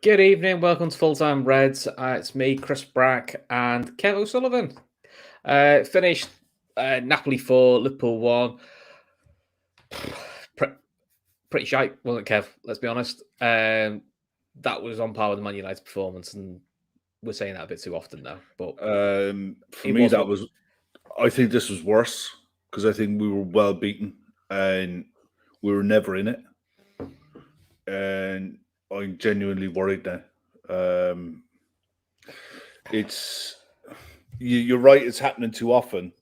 Good evening, welcome to Full Time Reds. It's me, Chris Brack, and Kev O'Sullivan. Finished Napoli 4, Liverpool 1. Pretty shite, wasn't it, Kev? Let's be honest. That was on par with the Man United performance, and we're saying that a bit too often now. But for me, I think this was worse because I think we were well beaten and we were never in it. And I'm genuinely worried now. You're right, it's happening too often.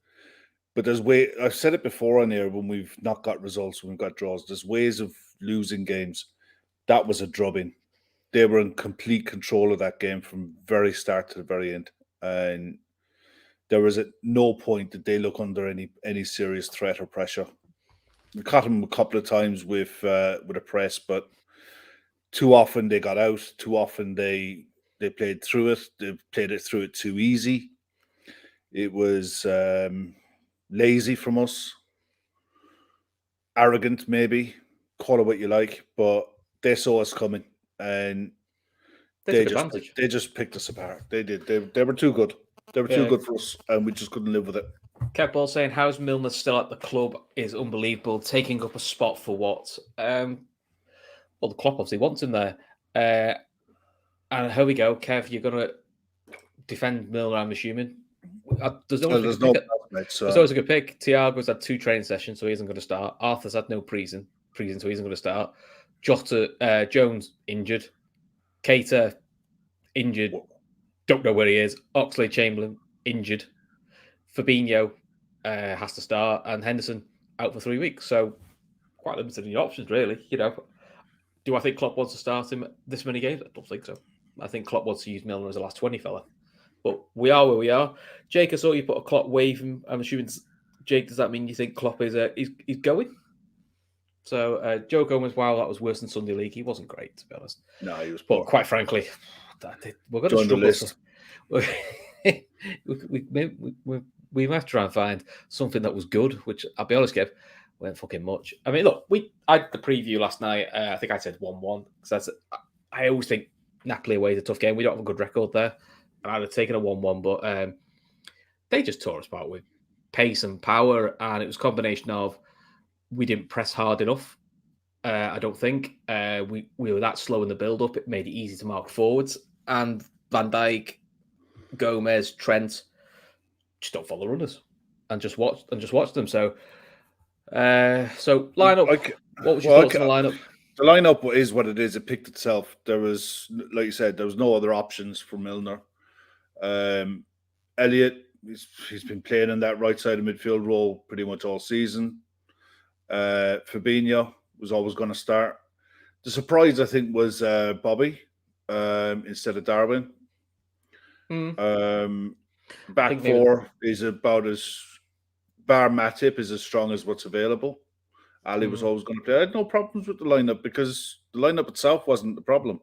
But I've said it before on here when we've not got results, when we've got draws, there's ways of losing games. That was a drubbing. They were in complete control of that game from very start to the very end. And there was at no point did they look under any serious threat or pressure. We caught them a couple of times with a press, but too often they got out. Too often they played through it. They played it through it too easy. It was lazy from us, arrogant maybe. Call it what you like, but they saw us coming and they just picked us apart. They did. They were too good. They were too good for us, and we just couldn't live with it. Kept all saying, "How's Milner still at the club? Is unbelievable. Taking up a spot for what?" Well, the Klopp obviously wants him there. And here we go, Kev. You're gonna defend Milner, I'm assuming. There's always a good pick. Thiago's had 2 training sessions, so he isn't going to start. Arthur's had no preseason, so he isn't going to start. Jota, Jones injured. Keita injured. Don't know where he is. Oxlade-Chamberlain injured. Fabinho has to start, and Henderson out for 3 weeks. So quite limited in the options, really. You know, do I think Klopp wants to start him this many games? I don't think so. I think Klopp wants to use Milner as a last 20 fella. But we are where we are. Jake, I saw you put a Klopp wave. I'm assuming, Jake, does that mean you think Klopp is he's going? So Joe Gomez, wow, that was worse than Sunday League. He wasn't great, to be honest. No, he was poor. But quite frankly, we're going to struggle. We have to try and find something that was good, which I'll be honest, Kev, weren't fucking much. I mean, look, I had the preview last night. I think I said 1-1 because I always think Napoli away is a tough game. We don't have a good record there. And I'd have taken a 1-1, but they just tore us apart with pace and power, and it was a combination of we didn't press hard enough. I don't think we were that slow in the build-up. It made it easy to mark forwards, and Van Dijk, Gomez, Trent just don't follow runners and just watch them. So lineup. What was your thoughts on the lineup? The lineup is what it is. It picked itself. There was, like you said, there was no other options for Milner. Elliott, he's been playing in that right side of midfield role pretty much all season. Fabinho was always going to start. The surprise, I think, was Bobby instead of Darwin. Back four is about bar Matip is as strong as what's available. Ali was always going to play. I had no problems with the lineup because the lineup itself wasn't the problem.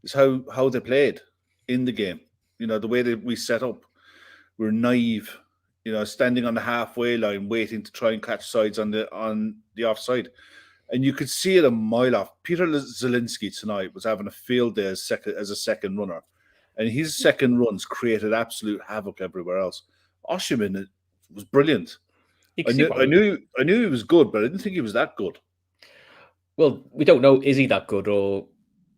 It's how they played in the game. You know, the way that we set up. We're naive. You know, standing on the halfway line, waiting to try and catch sides on the offside. And you could see it a mile off. Peter Zielinski tonight was having a field day as a second runner. And his second runs created absolute havoc everywhere else. Osimhen was brilliant. I knew he was good, but I didn't think he was that good. Well, we don't know, is he that good or...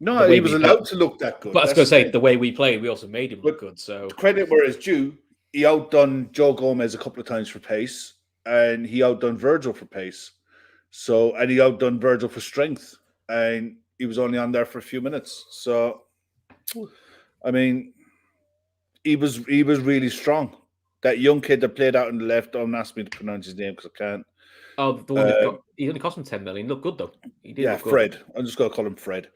No, he was allowed to look that good. But I was going to say, the way we played, we also made him look good. So credit where it's due. He outdone Joe Gomez a couple of times for pace, and he outdone Virgil for pace. And he outdone Virgil for strength, and he was only on there for a few minutes. So, I mean, he was really strong. That young kid that played out on the left, don't ask me to pronounce his name because I can't. Oh, the one he only cost him 10 million. Looked good though. He did. Yeah, Fred. I'm just going to call him Fred.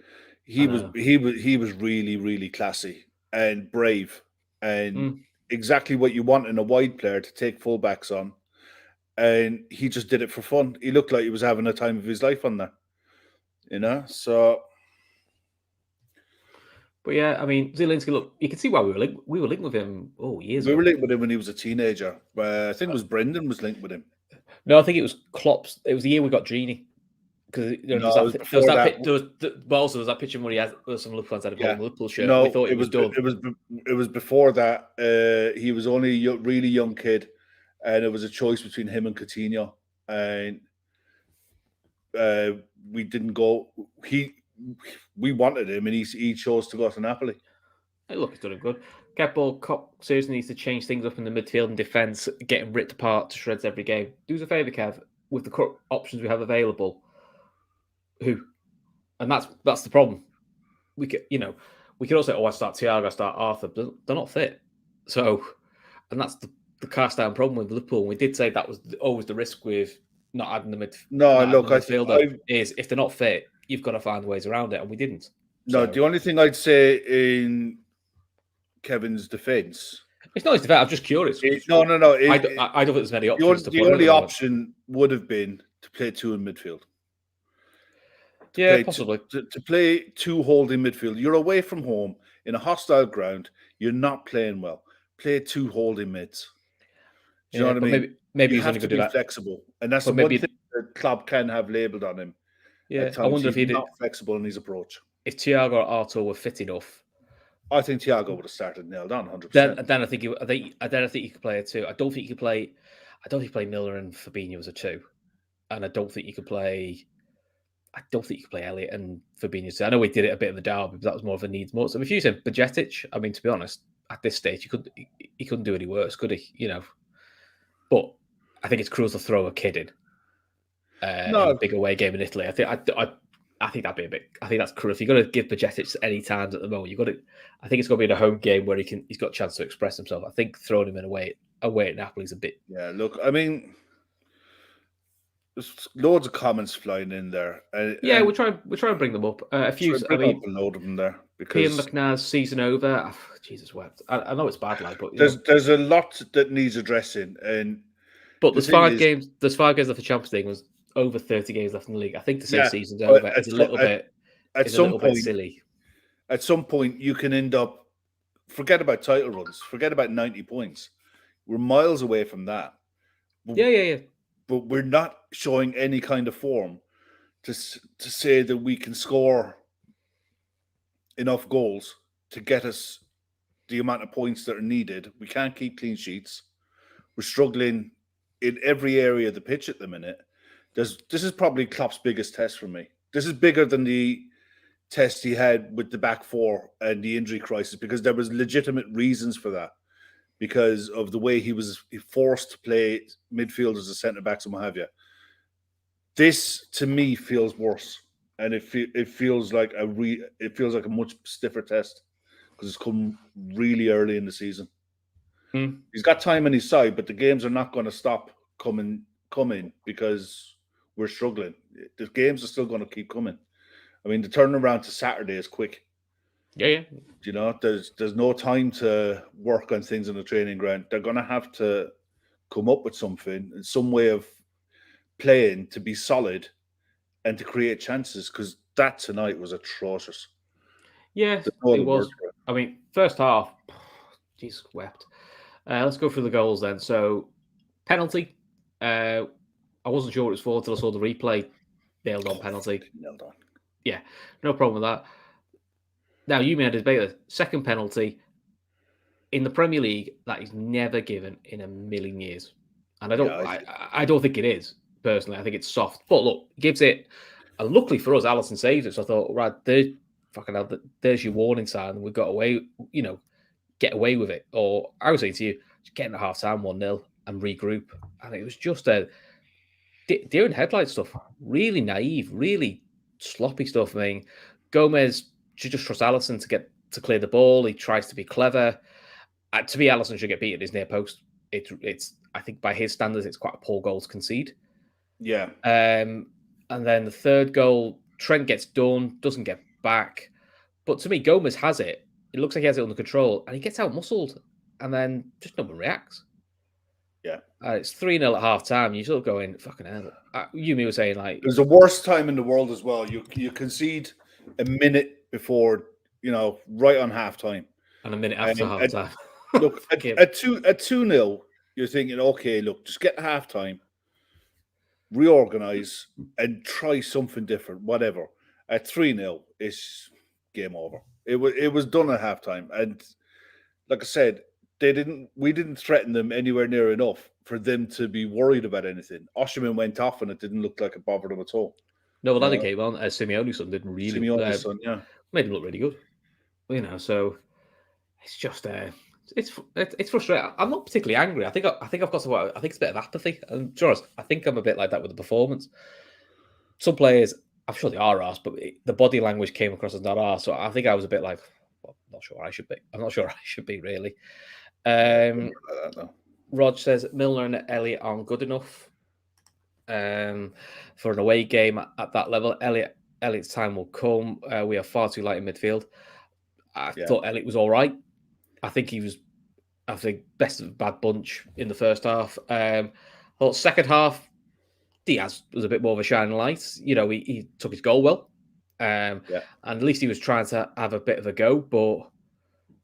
He was really, really classy and brave and exactly what you want in a wide player to take fullbacks on. And he just did it for fun. He looked like he was having a time of his life on there. You know, so. But yeah, I mean, Zielinski, look, you can see why we were linked with him years ago. We were linked with him when he was a teenager. I think it was Brendan was linked with him. No, I think it was Klopp's. It was the year we got Genie. Because No, there was that picture where there was some Liverpool fans had a ball in the Liverpool shirt. No, we thought it was done. It was before that. He was only a really young kid, and it was a choice between him and Coutinho, and we didn't go. We wanted him, and he chose to go to Napoli. Hey, look, he's done it good. Kepa seriously needs to change things up in the midfield and defence, getting ripped apart to shreds every game. Do us a favour, Kev, with the current options we have available. And that's the problem. We could also say, I start Thiago, I start Arthur, but they're not fit. So, and that's the cast down problem with Liverpool. And we did say that was always the risk with not adding the midfielder is if they're not fit, you've got to find ways around it, and we didn't. No, the only thing I'd say in Kevin's defence, it's not his defence. I'm just curious. No. I don't think there's many options. The only option would have been to play two in midfield. Possibly. To play two holding midfield. You're away from home in a hostile ground. You're not playing well. Play two holding mids. Do you know what I mean? Maybe you he's have only to going to be flexible. And that's the one thing that Klopp can have labelled on him. Yeah, I wonder if he's not flexible in his approach. If Thiago or Arthur were fit enough, I think Thiago would have started nailed on 100%. Then I think you could play a two. I don't think you could play Miller and Fabinho as a two, and I don't think you could play Elliott and Fabinho. I know we did it a bit of the derby, but that was more of a needs more. So if you said Bajcetic, I mean, to be honest, at this stage, he couldn't do any worse, could he? But I think it's cruel to throw a kid in a big away game in Italy. I think that'd be a bit. I think that's cruel. If you're going to give Bajcetic any times at the moment, I think it's going to be in a home game where he's got a chance to express himself. I think throwing him in away at Napoli is a bit. Yeah, look, I mean, there's loads of comments flying in there. We'll try and bring them up. A few. A load of them there because Ian McNair's season over. Oh, Jesus wept. I know it's bad, but there's a lot that needs addressing, but there's 5 games. There's 5 games left for Champions League. There's over 30 games left in the league. I think to say season's over is a little bit silly. At some point, you can end up forget about title runs, forget about 90 points. We're miles away from that. Yeah. But we're not showing any kind of form to say that we can score enough goals to get us the amount of points that are needed. We can't keep clean sheets. We're struggling in every area of the pitch at the minute. This is probably Klopp's biggest test for me. This is bigger than the test he had with the back four and the injury crisis because there was legitimate reasons for that. Because of the way he was forced to play midfield as a centre backs and what have you. This to me feels worse, and it feels like a much stiffer test because it's come really early in the season. He's got time on his side, but the games are not going to stop coming because we're struggling. The games are still going to keep coming. I mean, the turnaround to Saturday is quick. Yeah. There's no time to work on things on the training ground. They're going to have to come up with something, some way of playing to be solid and to create chances because that tonight was atrocious. Yeah, it was. I mean, first half, Jesus wept. Let's go through the goals then. So, penalty. I wasn't sure what it was for until I saw the replay. Nailed on penalty. Nailed on. Yeah, no problem with that. Now, you made a debate. Second penalty in the Premier League that is never given in a million years, and I don't think it is personally. I think it's soft, but look, gives it. And luckily for us, Alisson saved it. So I thought, right, there's your warning sign. We got away, get away with it. Or I would say to you, just get in at half time 1-0 and regroup. I think it was just a deer in headlight stuff. Really naive, really sloppy stuff. I mean, Gomez should just trust Alisson to clear the ball. He tries to be clever. To me, Alisson should get beat at his near post. It's I think by his standards, it's quite a poor goal to concede. Yeah. And then the third goal, Trent gets done, doesn't get back. But to me, Gomez has it. It looks like he has it under control, and he gets out-muscled, and then just no one reacts. Yeah. It's 3-0 at half-time. You're still going, fucking hell. You were saying, like... It was the worst time in the world as well. You concede a minute before, right on half-time. And a minute after half-time. Look, at 2-0, you're thinking, okay, look, just get half-time. reorganize, and try something different. Whatever. At 3-0, it's game over. It was done at halftime, and like I said, we didn't threaten them anywhere near enough for them to be worried about anything. Osherman went off, and it didn't look like it bothered them at all. No, well, that came on. Simeone's son didn't really. Simeone's son, yeah, made him look really good. So it's just it's frustrating. I'm not particularly angry. I think I've got to. I think it's a bit of apathy. And to be honest, I think I'm a bit like that with the performance. Some players, I'm sure they are arse, but the body language came across as not arse. So I think I was a bit like, well, I'm not sure I should be. I'm not sure I should be really. Rod says Milner and Elliott aren't good enough for an away game at that level. Elliott's time will come. We are far too light in midfield. I thought Elliott was all right. I think he was, best of a bad bunch in the first half. I thought second half, Diaz was a bit more of a shining light. He took his goal well. And at least he was trying to have a bit of a go. But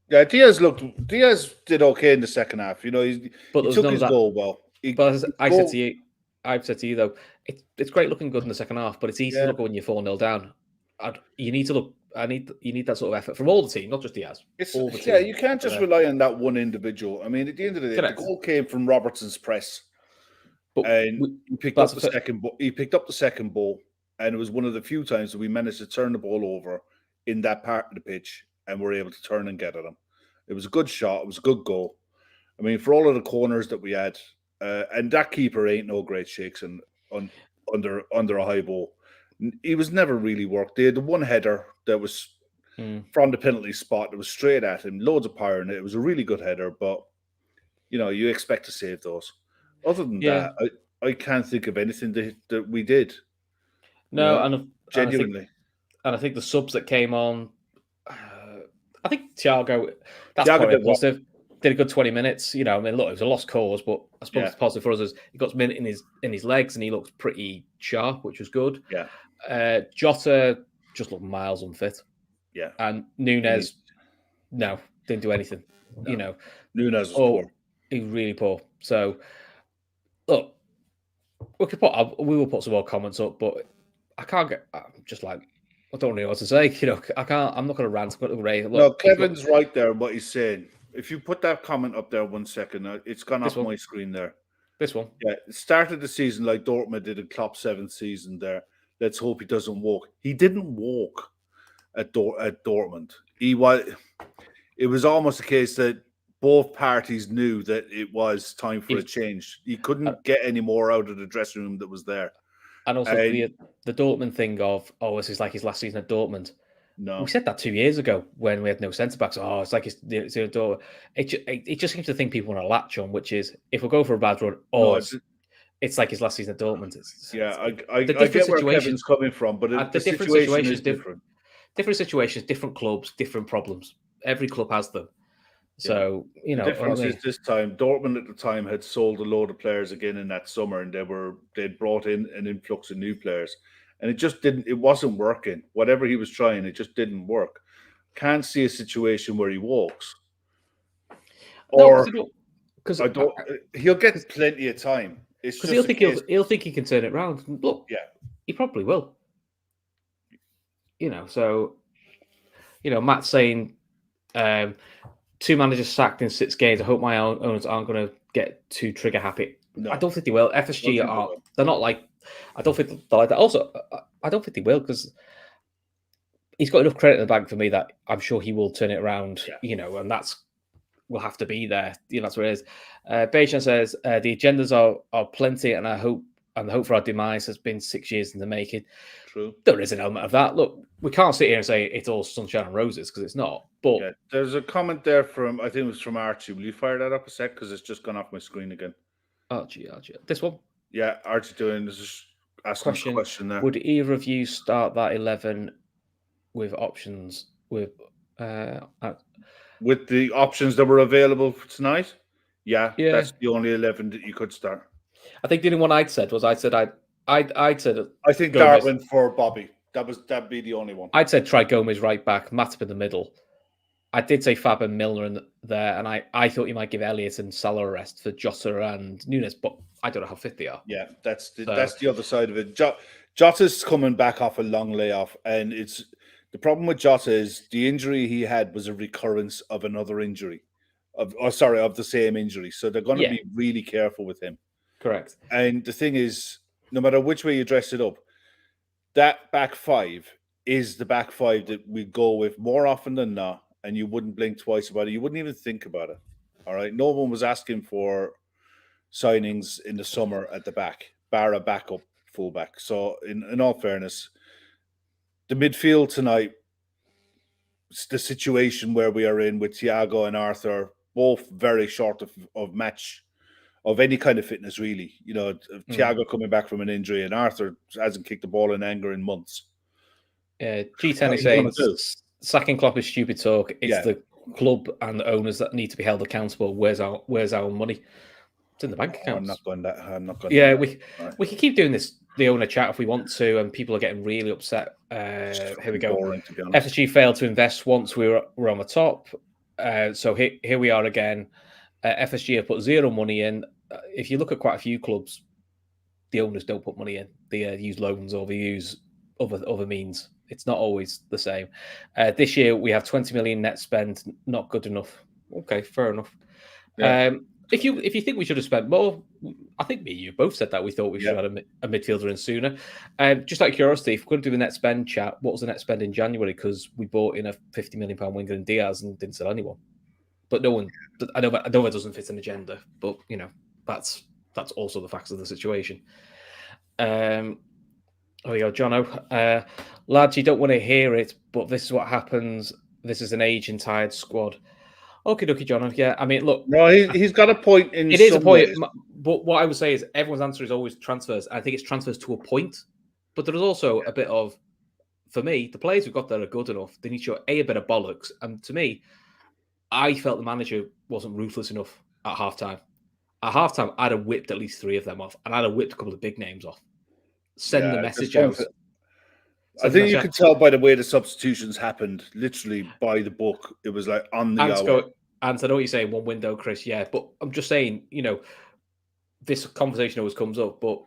yeah, Diaz did okay in the second half. He took his goal well. I've said to you though, it's great looking good in the second half, but it's easy to look when you're 4-0 down. You need to look. You need that sort of effort from all the team, not just Diaz. You can't just rely on that one individual. I mean, at the end of the day, the goal came from Robertson's press, and he picked up the second. He picked up the second ball, and it was one of the few times that we managed to turn the ball over in that part of the pitch, and were able to turn and get at him. It was a good shot. It was a good goal. I mean, for all of the corners that we had, and that keeper ain't no great shakes under a high ball. He was never really worked. They had the one header that was from the penalty spot that was straight at him, loads of power in it. It was a really good header, but you expect to save those. Other than that, I can't think of anything that we did. No, genuinely. I think the subs that came on, I think Thiago, that's probably positive. Did a good 20 minutes. Look, it was a lost cause, but I suppose it's positive for us as he got minute in his legs and he looked pretty sharp, which was good. Yeah. Jota just looked miles unfit. Yeah. And Nunes, didn't do anything. No. Nunes was poor. He was really poor. So, look, we will put some more comments up, but I can't get. I'm just like, I don't know what to say. I can't. I'm not going to rant. I'm going to rave. No, Kevin's right there. What he's saying. If you put that comment up there 1 second, it's gone off my screen there. This one. Yeah, it started the season like Dortmund did in Klopp's 7th season there. Let's hope he doesn't walk. He didn't walk at Dortmund. It was almost a case that both parties knew that it was time for a change. He couldn't get any more out of the dressing room that was there. And also the Dortmund thing of, this is like his last season at Dortmund. No, we said that 2 years ago when we had no centre backs. It's like it's it just seems to think people want to latch on, which is if we go for a bad run, it's like his last season at Dortmund. I get where Kevin's coming from, but the situation is different. Different situations, different clubs, different problems. Every club has them. So the difference is this time Dortmund at the time had sold a load of players again in that summer, and they'd brought in an influx of new players. And it wasn't working. Whatever he was trying, it just didn't work. Can't see a situation where he walks. Or he'll get plenty of time. Because he'll think he can turn it around. Look, he probably will. Matt's saying 2 managers sacked in 6 games. I hope my owners aren't going to get too trigger happy. No. I don't think they will. FSG they're not like. I don't think they're like that. Also, I don't think they will because he's got enough credit in the bank for me that I'm sure he will turn it around. And will have to be there. That's what it is. Bejan says the agendas are plenty, and the hope for our demise has been 6 years in the making. True. There is an element of that. Look, we can't sit here and say it's all sunshine and roses because it's not. But there's a comment there from I think it was from Archie. Will you fire that up a sec because it's just gone off my screen again? Archie, this one. Yeah, Archie doing this is asking a question there. Would either of you start that 11 with options with the options that were available for tonight? Yeah, that's the only 11 that you could start. I think the only one I'd said I think Gomez. Darwin for Bobby. That'd be the only one. I'd said try Gomez right back, Matip in the middle, I did say Fab and Milner in there, and I thought you might give Elliott and Salah a rest for Jota and Nunes, but I don't know how fit they are. Yeah, that's the other side of it. Jota's coming back off a long layoff, and it's the problem with Jota is the injury he had was a recurrence of another injury, of the same injury. So they're going to be really careful with him. Correct. And the thing is, no matter which way you dress it up, that back five is the back five that we go with more often than not, and you wouldn't blink twice about it. You wouldn't even think about it. All right, no one was asking for signings in the summer at the back, bar a backup fullback. So, in all fairness, the midfield tonight, the situation where we are in with Thiago and Arthur, both very short of match of any kind of fitness, really. You know, Thiago coming back from an injury, and Arthur hasn't kicked the ball in anger in months. G10 is saying sacking Klopp is stupid talk. It's the club and the owners that need to be held accountable. Where's our money? It's in the bank account. I'm not going that. Yeah, we can keep doing this, the owner chat, if we want to, and people are getting really upset. Here we go. Boring, to be honest. FSG failed to invest once we were on the top. So here we are again. FSG have put zero money in. If you look at quite a few clubs, the owners don't put money in. They use loans or they use other means. It's not always the same. This year we have 20 million net spend. Not good enough. Okay, fair enough. Yeah. If you think we should have spent more, I think me and you both said that we thought we should have had a midfielder in sooner. Just out of curiosity, if we're going to do the net spend chat, what was the net spend in January? Because we bought in a £50 million winger in Diaz and didn't sell anyone. But no one, I know that doesn't fit an agenda, but you know that's also the facts of the situation. There we go, Jono. Lads, you don't want to hear it, but this is what happens. This is an aging, tired squad. Okay, dokie, Jono. Yeah, I mean, look. No, he's got a point in. It is a point, but what I would say is everyone's answer is always transfers. I think it's transfers to a point, but there is also a bit of, for me, the players we've got there are good enough. They need to show a bit of bollocks, and to me, I felt the manager wasn't ruthless enough at halftime. At halftime, I'd have whipped at least 3 of them off, and I'd have whipped a couple of big names off. Send the message out. I think you could tell by the way the substitutions happened, literally by the book. It was like on the hour. And I know what you're saying, one window, Chris, yeah. But I'm just saying, you know, this conversation always comes up, but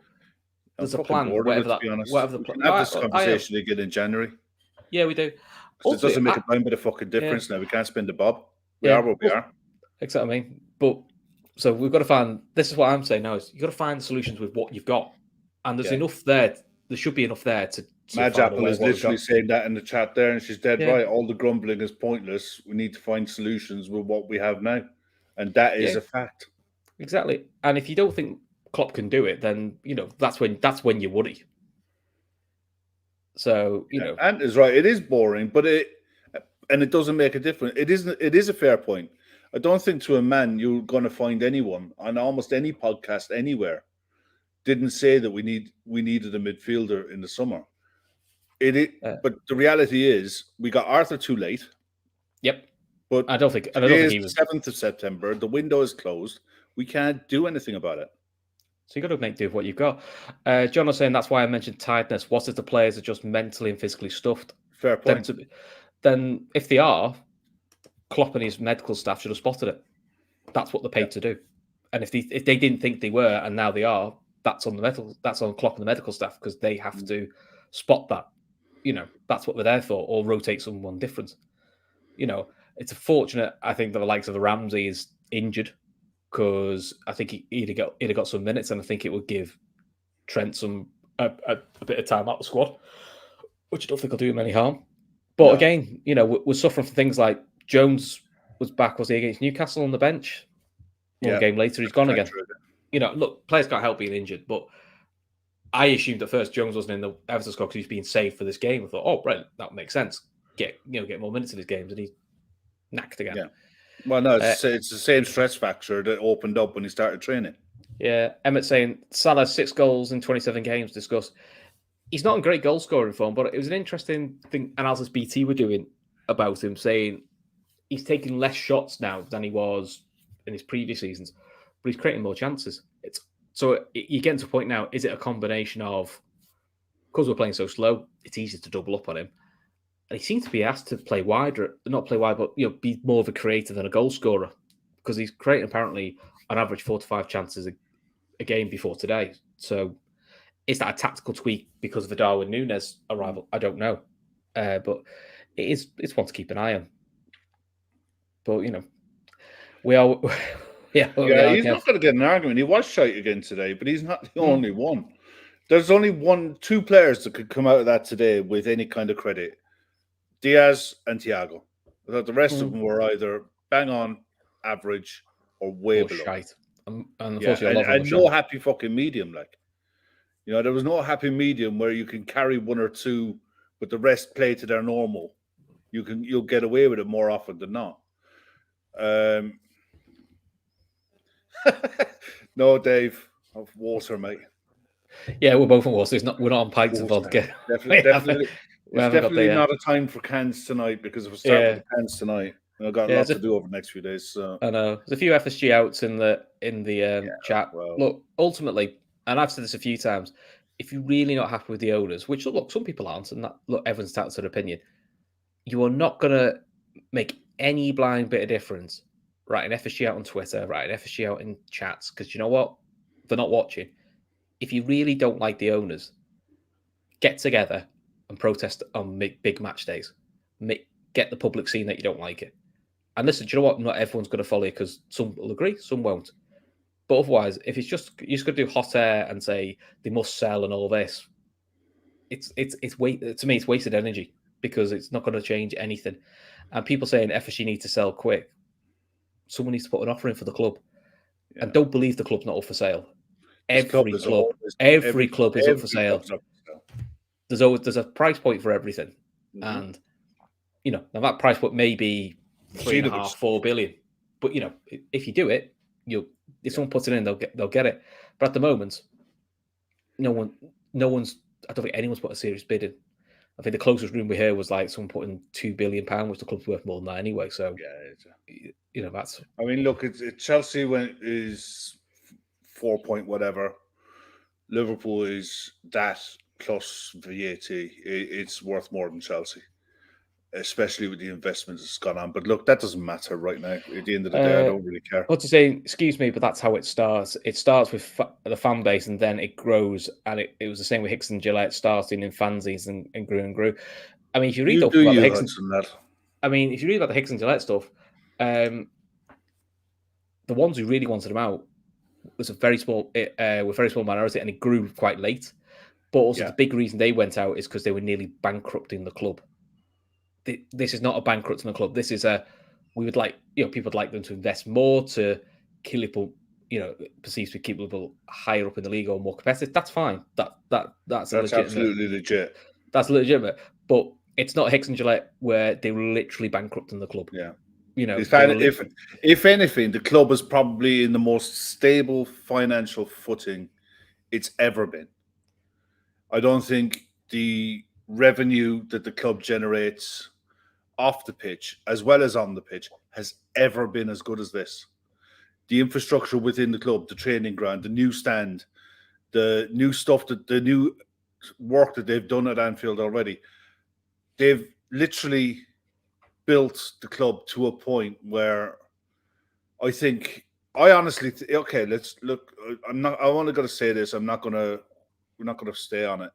there's a plan, whatever the plan. We can have this conversation again in January. Yeah, we do. It doesn't make a blind bit of fucking difference now. We can't spend the bob. We are what we are. Exactly. I mean, but so we've got to find. This is what I'm saying now: is you've got to find solutions with what you've got, and there's enough there. There should be enough there to. Madge Apple is literally saying that in the chat there, and she's dead right. All the grumbling is pointless. We need to find solutions with what we have now, and that is a fact. Exactly. And if you don't think Klopp can do it, then you know that's when you worry. So you know, Ant is right. It is boring, but it doesn't make a difference. It isn't. It is a fair point. I don't think to a man you're going to find anyone on almost any podcast anywhere didn't say that we needed a midfielder in the summer. But the reality is we got Arthur too late. Yep. But I don't think he was 7th of September. The window is closed. We can't do anything about it. So you got to make do with what you've got. John was saying that's why I mentioned tiredness. What if the players are just mentally and physically stuffed? Fair point. Then if they are, Klopp and his medical staff should have spotted it. That's what they're paid to do. And if they didn't think they were, and now they are, that's on Klopp and the medical staff because they have to spot that. You know, that's what they're there for, or rotate someone different. You know, it's fortunate, I think, that the likes of the Ramsey is injured because I think he'd have got some minutes, and I think it would give Trent a bit of time out of the squad, which I don't think will do him any harm. But again, you know, we're suffering from things like Jones was back, was he against Newcastle on the bench? One game later, he's gone again. You know, look, players can't help being injured, but I assumed at first Jones wasn't in the Everton squad because he was being saved for this game. I thought, oh, right, that makes sense. Get more minutes in his games, and he's knacked again. Yeah. Well, no, it's the same stress factor that opened up when he started training. Yeah, Emmett saying Salah 6 goals in 27 games. Discuss. He's not in great goal scoring form, but it was an interesting thing analysis BT were doing about him, saying he's taking less shots now than he was in his previous seasons, but he's creating more chances. So you're getting to a point now, is it a combination of, because we're playing so slow, it's easy to double up on him, And he seems to be asked to play wider, not play wide, but be more of a creator than a goal scorer, because he's creating apparently on average 4 to 5 chances a game before today. So is that a tactical tweak because of the Darwin Núñez arrival? I don't know, but it's one to keep an eye on. But we are. Yeah, he's not going to get an argument. He was shite again today, but he's not the only one. There's only 2 players that could come out of that today with any kind of credit: Diaz and Thiago. I thought the rest of them were either bang on, average, or way below. Shite. And unfortunately, and no happy fucking medium. Like, there was no happy medium where you can carry 1 or 2, but the rest play to their normal. You'll get away with it more often than not. No, Dave, of water, mate. Yeah, we're both on water. We're not on pints of vodka. Definitely. It's definitely not a time for cans tonight, because if we start with the cans tonight, I've got lots to do over the next few days. So I know there's a few FSG outs in the chat. Well, look, ultimately, and I've said this a few times, if you're really not happy with the owners, which look, some people aren't, and everyone's entitled to their opinion, you are not going to make any blind bit of difference. Write an FSG out on Twitter, write an FSG out in chats, because you know what? They're not watching. If you really don't like the owners, get together and protest on big match days. Get the public seeing that you don't like it. And listen, do you know what? Not everyone's going to follow you, because some will agree, some won't. But otherwise, if you're just going to do hot air and say they must sell and all this, it's to me, it's wasted energy, because it's not going to change anything. And people saying FSG need to sell quick. Someone needs to put an offer in for the club, and don't believe the club's not up for sale. Every club is up for sale. There's a price point for everything, and now that price point may be 3.5, 4 billion, but if you do it, if someone puts it in, they'll get it. But at the moment, no one's. I don't think anyone's put a serious bid in. I think the closest room we heard was like someone putting £2 billion, which the club's worth more than that anyway. So that's. I mean, look, it's Chelsea is 4 point whatever. Liverpool is that plus VAT. It's worth more than Chelsea, especially with the investments that's gone on. But look, that doesn't matter right now. At the end of the day, I don't really care. What to say? Excuse me, but that's how it starts. It starts with the fan base, and then it grows. And it was the same with Hicks and Gillette, starting in fanzines and grew and grew. I mean, if you read about the Hicks if you read about the Hicks and Gillette stuff, the ones who really wanted them out was a very small minority, and it grew quite late. But also the big reason they went out is because they were nearly bankrupting the club. This is not a bankrupting the club. This is we would like, people would like them to invest more to keep Liverpool, perceived to keep Liverpool higher up in the league or more competitive. That's fine. That's absolutely legit. That's legitimate. But it's not Hicks and Gillette where they were literally bankrupting the club. Yeah. If anything, the club is probably in the most stable financial footing it's ever been. I don't think the revenue that the club generates off the pitch as well as on the pitch has ever been as good as this. The infrastructure within the club, the training ground, the new stand, the new stuff, the new work that they've done at Anfield already, they've literally built the club to a point where I honestly let's look. I only got to say this. We're not going to stay on it.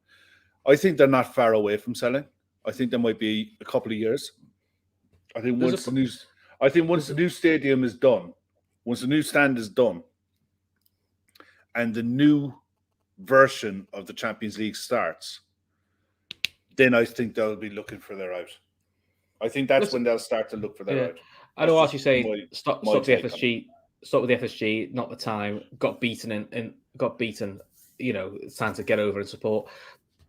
I think they're not far away from selling. I think there might be a couple of years. I think once the new stadium is done, once the new stand is done, and the new version of the Champions League starts, then I think they'll be looking for their out. I think that's when they'll start to look for their out. I know what you say. Stop the FSG. Stop with the FSG. Not the time. Got beaten and got beaten. It's time to get over and support.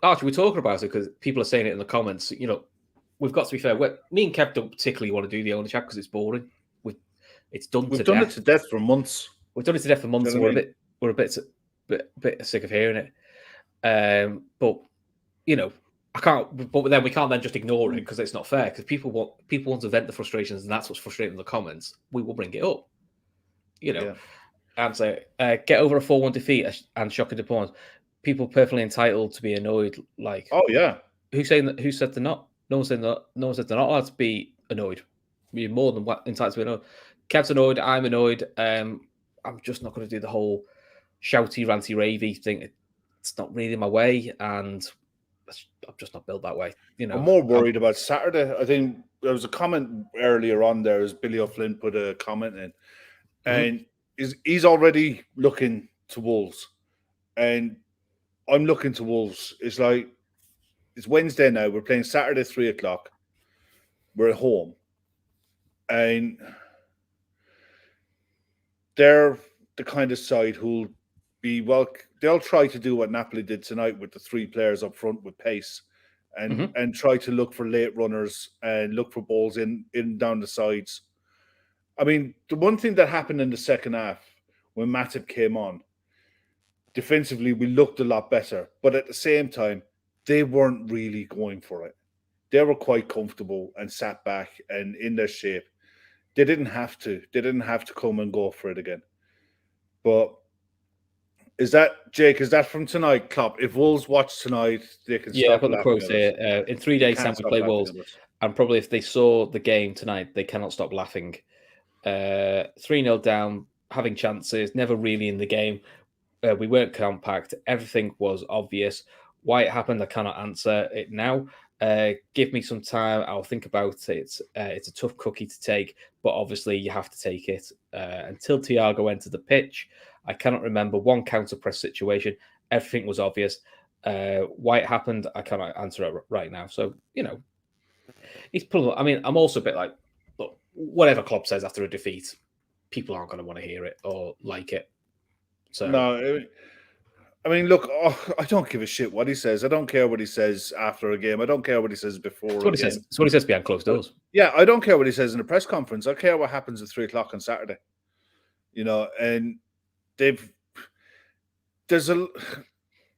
Archie, we're talking about it because people are saying it in the comments. We've got to be fair. Me and Kev don't particularly want to do the owner chat because it's boring. We've done it to death for months. We've done it to death for months, and we're a bit sick of hearing it. But I can't. But then we can't then just ignore it because it's not fair. Because people want to vent the frustrations, and that's what's frustrating in the comments. We will bring it up. And say get over a 4-1 defeat and shocking opponents. People perfectly entitled to be annoyed. Like, oh yeah, who's saying that? Who said they're not? No one said that. No one said they're not allowed to be annoyed. You're more than entitled to be annoyed. Kev's annoyed. I'm annoyed. I'm just not going to do the whole shouty, ranty, ravey thing. It's not really my way, and I'm just not built that way. I'm more worried about Saturday. I think there was a comment earlier on there as Billy O'Flynn put a comment in, and he's already looking to Wolves, and I'm looking to Wolves. It's like it's Wednesday now. We're playing Saturday 3:00. We're at home, and they're the kind of side who'll be they'll try to do what Napoli did tonight with the 3 players up front with pace, and try to look for late runners and look for balls in down the sides. I mean, the one thing that happened in the second half when Matip came on, defensively we looked a lot better, but at the same time they weren't really going for it. They were quite comfortable and sat back and in their shape. They didn't have to. They didn't have to come and go for it again. But is that, Jake, is that from tonight, Klopp? If Wolves watch tonight, they can stop. Yeah, I've got the quotes here. In 3 days' time, we play Wolves. And probably if they saw the game tonight, they cannot stop laughing. 3-0 down, having chances, never really in the game. We weren't compact. Everything was obvious. Why it happened, I cannot answer it now. Give me some time. I'll think about it. It's a tough cookie to take, but obviously you have to take it. Until Thiago entered the pitch, I cannot remember one counter press situation. Everything was obvious. Why it happened, I cannot answer it right now. So, he's pulling. I mean, I'm also a bit like, look, whatever Klopp says after a defeat, people aren't going to want to hear it or like it. So no. I mean, look, I don't give a shit what he says. I don't care what he says after a game. I don't care what he says before. It's what he says behind closed doors. Yeah, I don't care what he says in a press conference. I care what happens at 3:00 on Saturday. And they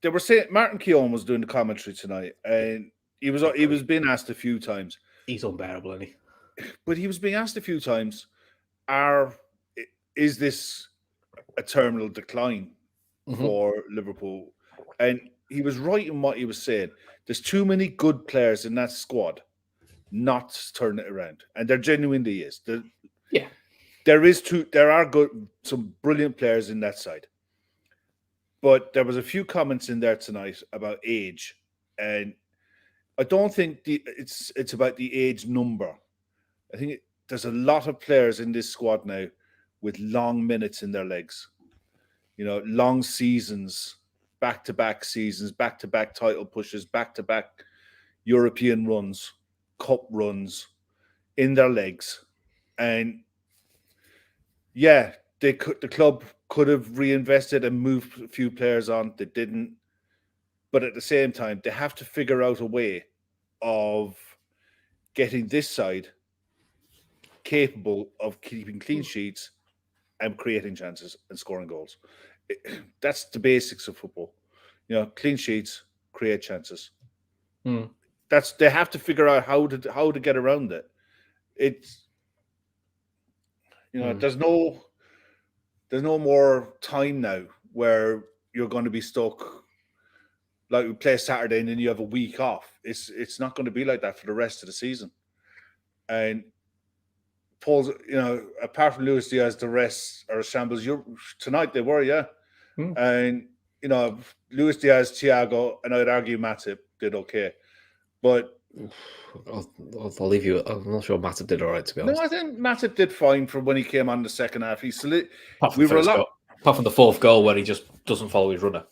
were saying Martin Keown was doing the commentary tonight, and he was being asked a few times. He's unbearable, isn't he? But he was being asked a few times, is this a terminal decline for Liverpool? And he was right in what he was saying. There's too many good players in that squad not to turn it around, and there genuinely is. There are some brilliant players in that side, but there was a few comments in there tonight about age, and I don't think it's about the age number. I think there's a lot of players in this squad now with long minutes in their legs. Long seasons, back-to-back seasons, back-to-back title pushes, back-to-back European runs, cup runs in their legs. And yeah, the club could have reinvested and moved a few players on. They didn't. But at the same time, they have to figure out a way of getting this side capable of keeping clean sheets and creating chances and scoring goals. That's the basics of football. Clean sheets, create chances. They have to figure out how to get around it. It's there's no more time now where you're going to be stuck. Like we play Saturday and then you have a week off. It's not going to be like that for the rest of the season. And Paul's, apart from Luis Diaz, the rest are shambles. Tonight they were, yeah. And, Luis Diaz, Thiago, and I'd argue Matip did okay. But I'll leave you. I'm not sure Matip did all right, to be honest. No, I think Matip did fine for when he came on the second half. Apart from the fourth goal where he just doesn't follow his runner.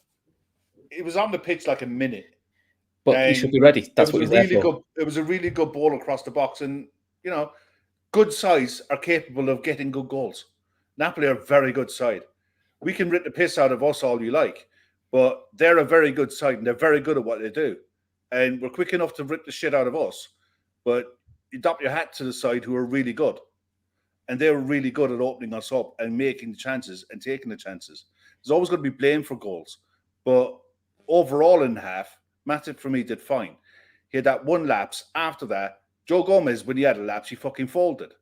He was on the pitch like a minute. But he should be ready. That's what he's there for. It was a really good ball across the box. And, good sides are capable of getting good goals. Napoli are a very good side. We can rip the piss out of us all you like, but they're a very good side and they're very good at what they do. And we're quick enough to rip the shit out of us, but you drop your hat to the side who are really good. And they were really good at opening us up and making the chances and taking the chances. There's always going to be blame for goals. But overall in half, Matip for me did fine. He had that one lapse. After that, Joe Gomez, when he had a lapse, he fucking folded.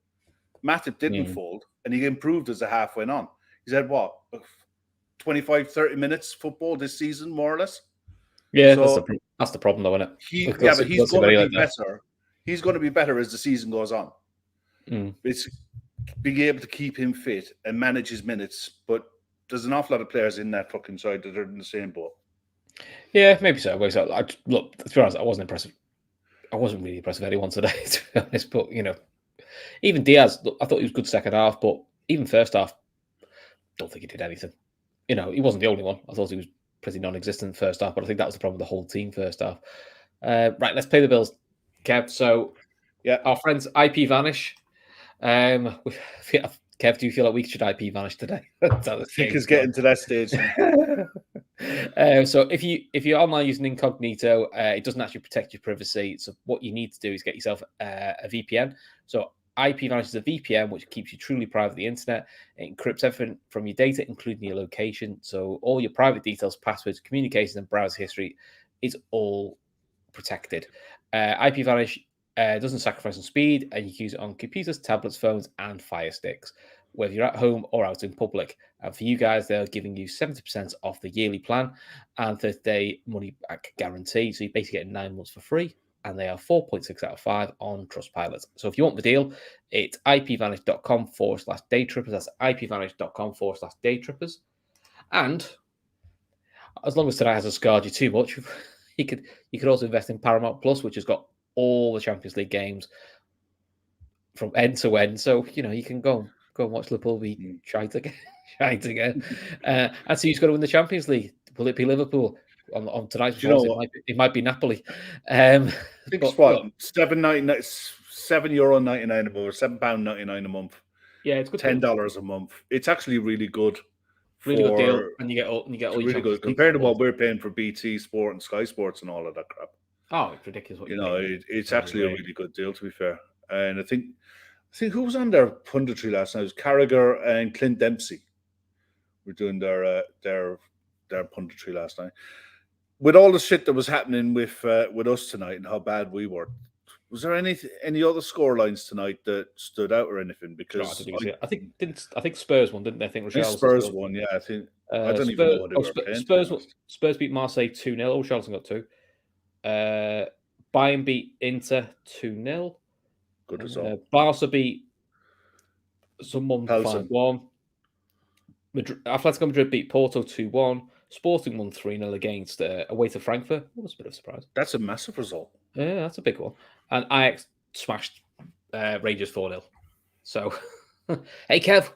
Matip didn't fold, and he improved as the half went on. He's had, 25, 30 minutes football this season, more or less? Yeah, so that's the problem, though, isn't it? But he's going to be better. he's going to be better as the season goes on. It's being able to keep him fit and manage his minutes. But there's an awful lot of players in that fucking side that are in the same boat. Yeah, maybe so. Look, to be honest, I wasn't impressed. I wasn't really impressed with anyone today, to be honest. But, even Diaz, I thought he was good second half, but even first half, don't think he did anything. He wasn't the only one. I thought he was pretty non-existent first half, but I think that was the problem with the whole team first half. Right, let's pay the bills, Kev. So, yeah, our friends IP Vanish. Kev, do you feel like we should IP Vanish today? I think it's getting to that stage. So if you're online using incognito, it doesn't actually protect your privacy. So what you need to do is get yourself a VPN. So IP Vanish is a VPN which keeps you truly private on the internet. It encrypts everything from your data, including your location. So all your private details, passwords, communications, and browser history is all protected. IP Vanish doesn't sacrifice on speed, and you can use it on computers, tablets, phones, and Fire Sticks, whether you're at home or out in public. And for you guys, they're giving you 70% off the yearly plan and 30-day money-back guarantee. So you basically get 9 months for free, and they are 4.6 out of 5 on Trustpilot. So if you want the deal, it's ipvanish.com/daytrippers. That's ipvanish.com/daytrippers. And as long as today hasn't scarred you too much, you could also invest in Paramount Plus, which has got all the Champions League games from end to end. So, you can go and watch Liverpool be shite again. And so who's going to win the Champions League? Will it be Liverpool? On tonight's results, it might be Napoli. I think it's what, €7.99 a month, or £7.99 a month. Yeah, it's good. $10 a month. It's actually really good. Really good deal, and you get all really good compared to what we're paying for BT Sport and Sky Sports and all of that crap. Oh, it's ridiculous! It's actually a really good deal, to be fair. And I think who was on their punditry last night? It was Carragher and Clint Dempsey were doing their punditry last night. With all the shit that was happening with us tonight and how bad we were, was there any other score lines tonight that stood out or anything? Because I think Spurs won, didn't they? I think Spurs won. Yeah, I think I don't even know what they were playing. Spurs beat Marseille 2-0. Richarlison got 2. Bayern beat Inter 2-0. Good result. Barca beat someone 5-1. Atletico Madrid beat Porto 2-1. Sporting won 3-0 against away to Frankfurt. That was a bit of a surprise. That's a massive result. Yeah, that's a big one. And Ajax smashed Rangers 4-0. So, hey Kev,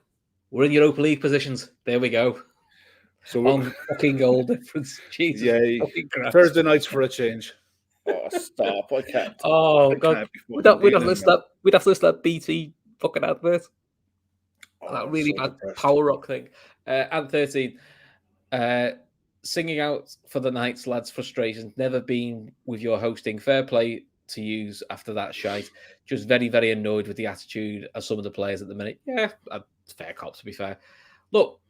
we're in Europa League positions. There we go. So we're fucking goal difference. Jesus. Yeah, Thursday nights for a change. Oh, stop! I can't. Oh God, we'd have to list that BT fucking advert. That really bad power rock thing. And 13, singing out for the night's lads' frustrations. Never been with your hosting. Fair play to use after that shite. Just very, very annoyed with the attitude of some of the players at the minute. Yeah, fair cop, to be fair. Look,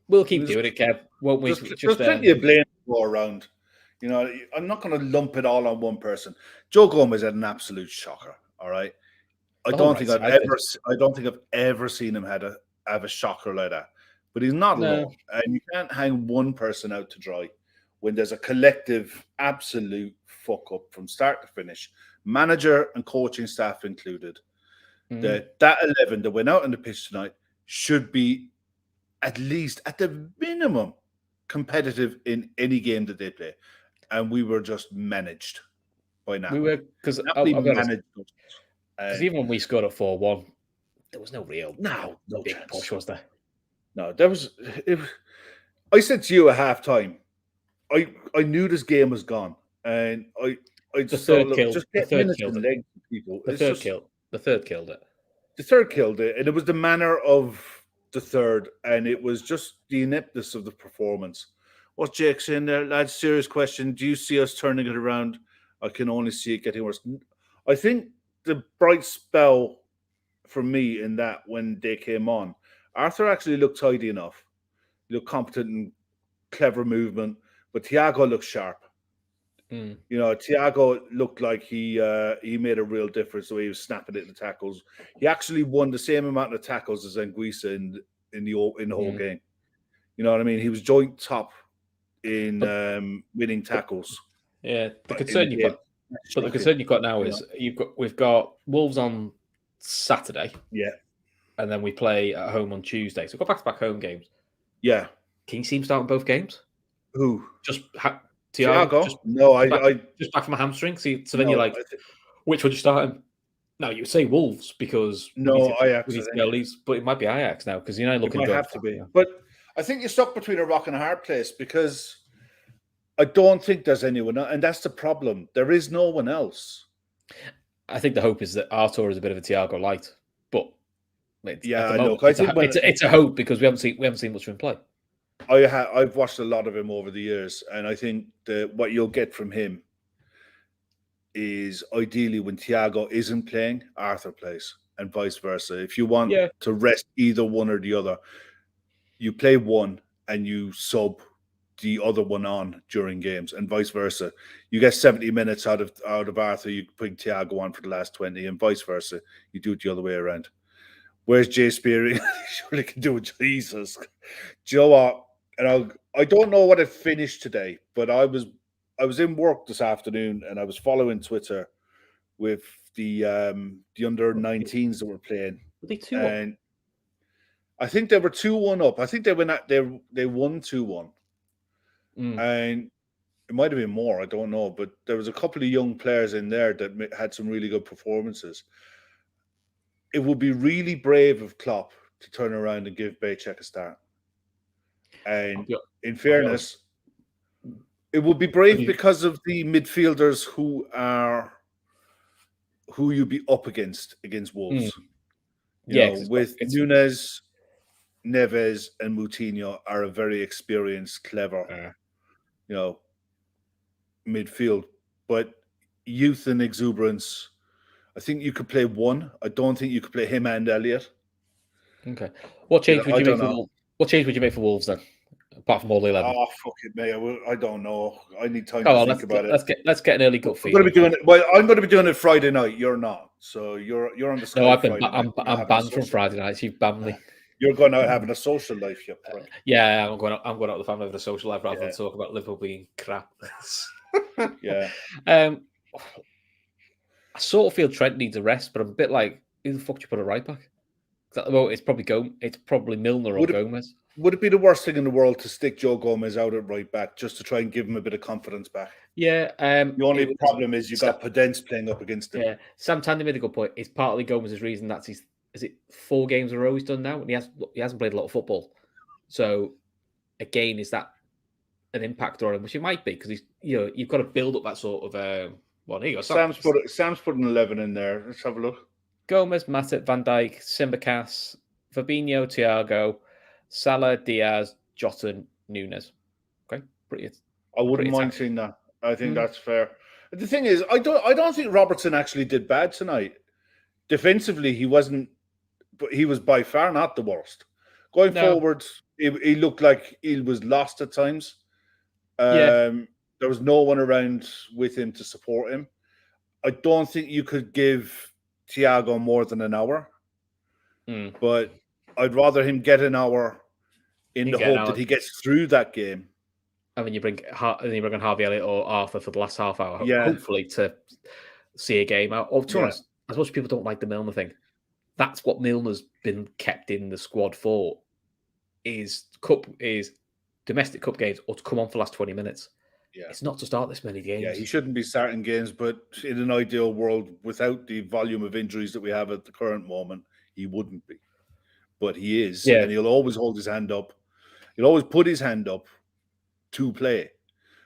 we'll keep doing it, Kev, won't we? There's plenty of blame to go around. I'm not going to lump it all on one person. Joe Gomez had an absolute shocker. All right, I don't think I've ever seen him have a shocker like that. But he's not alone, and you can't hang one person out to dry when there's a collective absolute fuck up from start to finish, manager and coaching staff included. That 11 that went out on the pitch tonight should be at least at the minimum competitive in any game that they play. And we were just managed by Napoli. We were, because even when we scored at 4-1, there was no big push, was there? No, there was. I said to you at halftime, I knew this game was gone, and I just thought, just get minutes in legs, people. The third killed it. The third killed it, and it was the manner of the third, and it was just the ineptness of the performance. What's Jake saying there, lads? Serious question. Do you see us turning it around? I can only see it getting worse. I think the bright spell for me in that when they came on, Arthur actually looked tidy enough. He looked competent and clever movement, but Thiago looked sharp. Thiago looked like he made a real difference the way he was snapping it in the tackles. He actually won the same amount of tackles as Anguissa in the whole game. You know what I mean? He was joint top in winning tackles. Yeah, the But the concern you've got now is we've got Wolves on Saturday. Yeah. And then we play at home on Tuesday. So we've got back-to-back home games. Yeah. Can you see him starting both games? Who? Just Thiago? Just back from a hamstring. So then you're like, which would you start him? No, you would say Wolves because Ajax. But it might be Ajax now because looking good. It might have to be. But I think you're stuck between a rock and a hard place because I don't think there's anyone else, and that's the problem. There is no one else. I think the hope is that Artur is a bit of a Thiago light, but it's a hope because we haven't seen much of him play. I've watched a lot of him over the years, and I think that what you'll get from him is ideally when Thiago isn't playing, Arthur plays, and vice versa. If you want to rest either one or the other, you play one and you sub the other one on during games, and vice versa. You get 70 minutes out of Arthur, you bring Thiago on for the last 20, and vice versa. You do it the other way around. Where's Jay Spearing? Surely can do it. Jesus. Do you know what? And I don't know what it finished today, but I was in work this afternoon and I was following Twitter with the under 19s that were playing. Were they 2-1? And I think they were 2-1 up. I think they won 2-1. And it might have been more, I don't know, but there was a couple of young players in there that had some really good performances. It would be really brave of Klopp to turn around and give Baychek a start. And in fairness, it would be brave because of the midfielders who you'd be up against Wolves. With Nunes, Neves, and Moutinho are a very experienced, clever, midfield. But youth and exuberance, I think you could play one. I don't think you could play him and Elliott. Okay. What change would you make for Wolves then? Apart from all the 11. Oh, fuck it, mate. I don't know. I need time to think about it. Let's get an early gut feeling. I'm going to be doing it Friday night. You're not. So you're on the Skype. No, I'm banned from Friday nights. You've banned me. You're going out having a social life, you prick. Yeah, I'm going out with the family having a social life rather than talk about Liverpool being crap. Yeah. I sort of feel Trent needs a rest, but I'm a bit like, who the fuck do you put a right back? At the moment, it's probably Milner or Gomez. Would it be the worst thing in the world to stick Joe Gomez out at right back just to try and give him a bit of confidence back? Yeah. The only problem is you got Podence playing up against him. Yeah. Sam Tandy made a good point. It's partly Gomez's reason that's is it 4 games in a row he's done now, and he hasn't played a lot of football. So again, is that an impact on him? Which it might be because he's you've got to build up that sort of. Well, here you go. Sam's put an 11 in there. Let's have a look. Gomez, Matip, Van Dijk, Simbakas, Fabinho, Thiago, Salah, Diaz, Jota, Nunes. Okay, pretty. I wouldn't mind seeing that. I think that's fair. The thing is, I don't think Robertson actually did bad tonight. Defensively, he wasn't, but he was by far not the worst. Going forward, he looked like he was lost at times. There was no one around with him to support him. I don't think you could give Thiago more than an hour, but I'd rather him get an hour in the hope that he gets through that game. And then you bring on Harvey Elliott or Arthur for the last half hour, hopefully to see a game out. Or to be honest, as much as people don't like the Milner thing, that's what Milner's been kept in the squad for: is domestic cup games or to come on for the last 20 minutes. Yeah. It's not to start this many games. Yeah, he shouldn't be starting games, but in an ideal world, without the volume of injuries that we have at the current moment, he wouldn't be. But he is, and he'll always hold his hand up. He'll always put his hand up to play,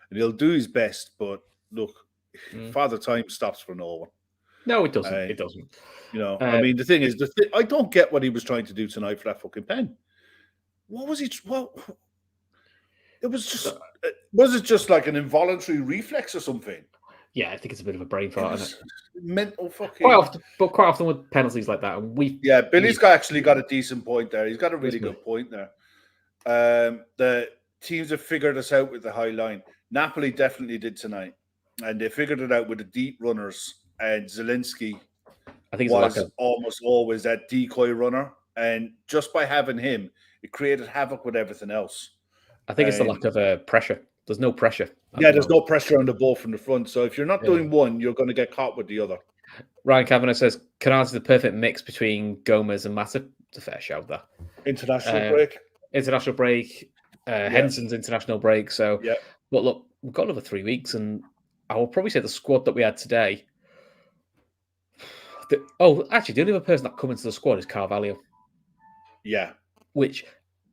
and he'll do his best. But look, Father Time stops for no one. No, it doesn't. It doesn't. I mean, the thing is, I don't get what he was trying to do tonight for that fucking pen. What was he? What? It was just. Was it just like an involuntary reflex or something? Yeah, I think it's a bit of a brain fart. Isn't it? Mental fucking. Quite often with penalties like that, and Billy's actually got a decent point there. He's got a really good point there. The teams have figured us out with the high line. Napoli definitely did tonight, and they figured it out with the deep runners. And Zielinski, I think, was almost always that decoy runner, and just by having him, it created havoc with everything else. I think it's the lack of pressure. There's no pressure. Yeah, there's no pressure on the ball from the front. So if you're not doing one, you're going to get caught with the other. Ryan Kavanagh says, Canards the perfect mix between Gomez and Matip. It's a fair shout there. International break. Henderson's international break. So, but look, we've got another 3 weeks, and I will probably say the squad that we had today. The only other person that come into the squad is Carvalho. Yeah. Which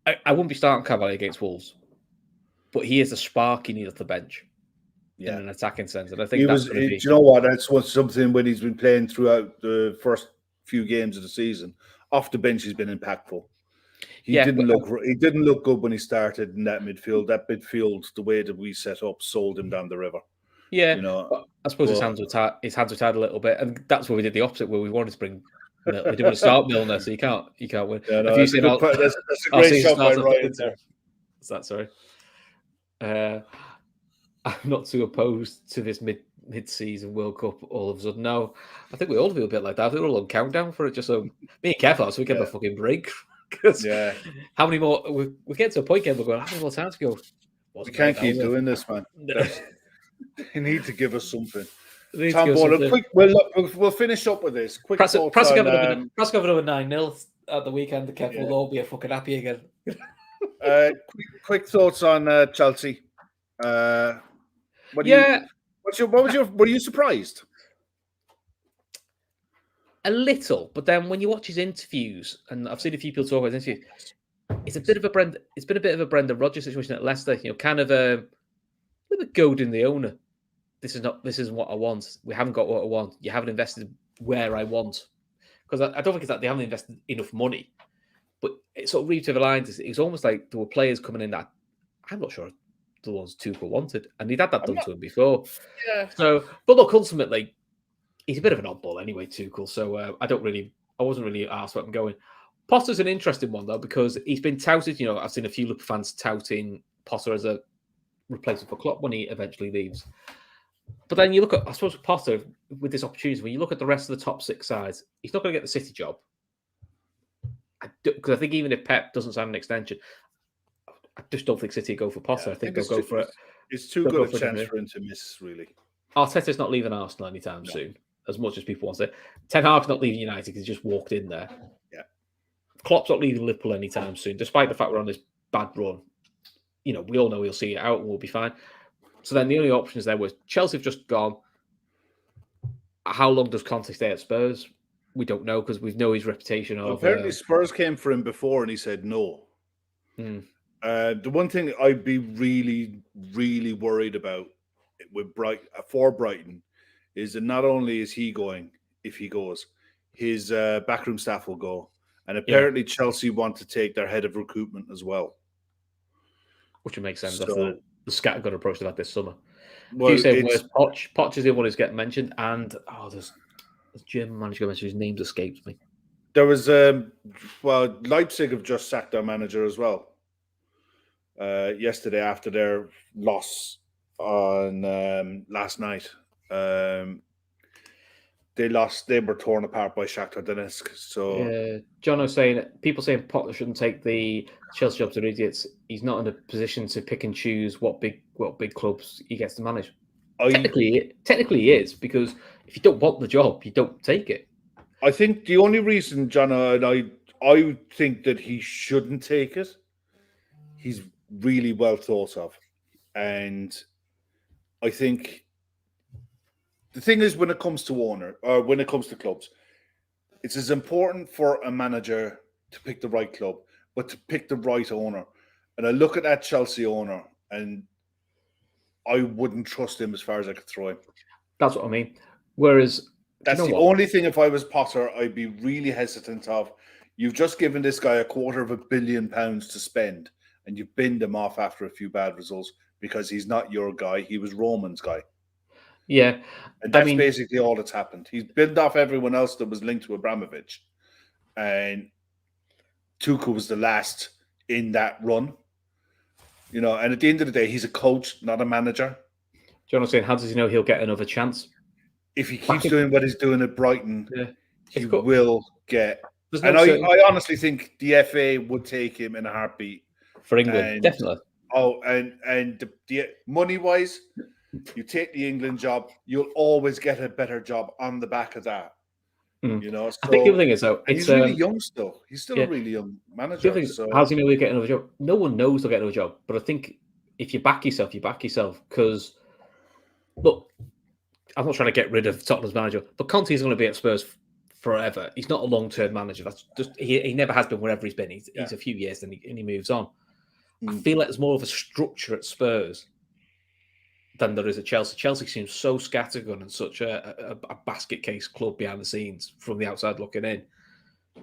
I wouldn't be starting Carvalho against Wolves, but he is the spark you need off the bench in an attacking sense. And I think that's going to be... Do you know what? That's something when he's been playing throughout the first few games of the season. Off the bench, he's been impactful. He didn't look good when he started in that midfield. That midfield, the way that we set up, sold him down the river. Yeah, you know, I suppose his hands were tied a little bit, and that's where we did the opposite. Where we wanted to bring, we didn't want to start Milner, so you can't win. Yeah, no, that's a great shot by Ryan there. Is that sorry? I'm not too opposed to this mid-season World Cup. All of a sudden, no, I think we all feel a bit like that. I think we're all on countdown for it, just so me and Kev are, so we get a fucking break. How many more? We get to a point, Kev, we're going, how many more times to go? We can't keep doing this, man. You need to give us something. Tom Bowler, quick. We'll finish up with this. Quick thoughts on... Press over 9-0 at the weekend. The Kev will all be fucking happy again. Quick thoughts on Chelsea. Were you surprised? A little, but then when you watch his interviews, and I've seen a few people talk about his interviews, it's been a bit of a Brendan Rodgers situation at Leicester. You know, kind of a little bit goading the owner. This isn't what I want. We haven't got what I want. You haven't invested where I want. Because I don't think it's that they haven't invested enough money. But it sort of reads over the lines. It was almost like there were players coming in that I'm not sure the ones Tuchel wanted. And he'd had that done to him before. Yeah. So, but look, ultimately, he's a bit of an oddball anyway, Tuchel. So I wasn't really asked where I'm going. Potter's an interesting one, though, because he's been touted. You know, I've seen a few Liverpool fans touting Potter as a replacement for Klopp when he eventually leaves. But then you look at, I suppose, Potter with this opportunity, when you look at the rest of the top six sides, he's not going to get the City job. Because I think even if Pep doesn't sign an extension, I just don't think City go for Potter. I think they'll go for it. It's too good a chance for him to miss, really. Arteta's not leaving Arsenal anytime soon, as much as people want to say. Ten Hag's not leaving United because he just walked in there. Yeah. Klopp's not leaving Liverpool anytime soon, despite the fact we're on this bad run. You know, we all know he'll see it out and we'll be fine. So then the only options there was Chelsea have just gone. How long does Conte stay at Spurs? We don't know because we know his reputation. Apparently, Spurs came for him before and he said no. The one thing I'd be really, really worried about with Brighton is that not only is he going, if he goes, his backroom staff will go. And apparently Chelsea want to take their head of recruitment as well. Which would make sense. So, the scattergun approach they've had this summer. Well, you say worse, Poch is the one who's getting mentioned, and there's German manager whose names escapes me. There was Leipzig have just sacked their manager as well. Yesterday after their loss on last night. They lost. They were torn apart by Shakhtar Donetsk. So John was saying, people saying Potter shouldn't take the Chelsea jobs are idiots. He's not in a position to pick and choose what big clubs he gets to manage. Technically he is, because if you don't want the job, you don't take it. I think the only reason, John, and I think that he shouldn't take it. He's really well thought of, and I think. The thing is, when it comes to clubs, it's as important for a manager to pick the right club, but to pick the right owner. And I look at that Chelsea owner, and I wouldn't trust him as far as I could throw him. That's what I mean. Whereas that's the only thing. If I was Potter, I'd be really hesitant of. You've just given this guy £250 million to spend, and you've binned him off after a few bad results because he's not your guy. He was Roman's guy. Yeah. And that's basically all that's happened. He's binned off everyone else that was linked to Abramovich. And Tuchel was the last in that run. You know, and at the end of the day, he's a coach, not a manager. John was saying, how does he know he'll get another chance? If he keeps doing what he's doing at Brighton, he will get... I honestly think the FA would take him in a heartbeat. For England, definitely. Oh, and the money-wise, you take the England job, you'll always get a better job on the back of that. You know, I think the so other thing is though, and it's he's really young still. He's still a yeah. really young The manager. other thing is, So how's he know he'll get another job? No one knows he'll get another job. But I think if you back yourself, you back yourself. Because look, I'm not trying to get rid of Tottenham's manager, but Conte is going to be at Spurs forever. He's not a long-term manager. That's just he never has been wherever he's been. He's a few years and he moves on. I feel like there's more of a structure at Spurs than there is at Chelsea. Chelsea seems so scattergun and such a basket case club behind the scenes from the outside looking in.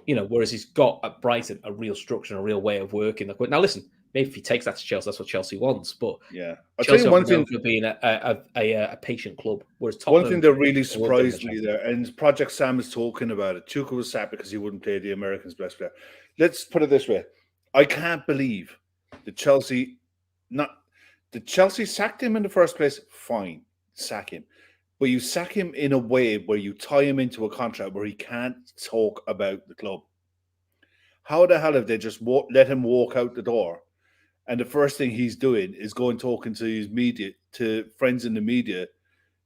You know, whereas he's got at Brighton a real structure and a real way of working. Now, listen, maybe if he takes that to Chelsea, that's what Chelsea wants. But yeah, I'll Chelsea tell you one thing for being a patient club, whereas Tottenham. One thing that really surprised me there, and Project Sam is talking about it. Tuchel was sacked because he wouldn't play the Americans' best player. Let's put it this way: I can't believe that Chelsea sacked him in the first place. Fine, sack him, but you sack him in a way where you tie him into a contract where he can't talk about the club. How the hell have they just let him walk out the door? And the first thing he's doing is going talking to his media, to friends in the media,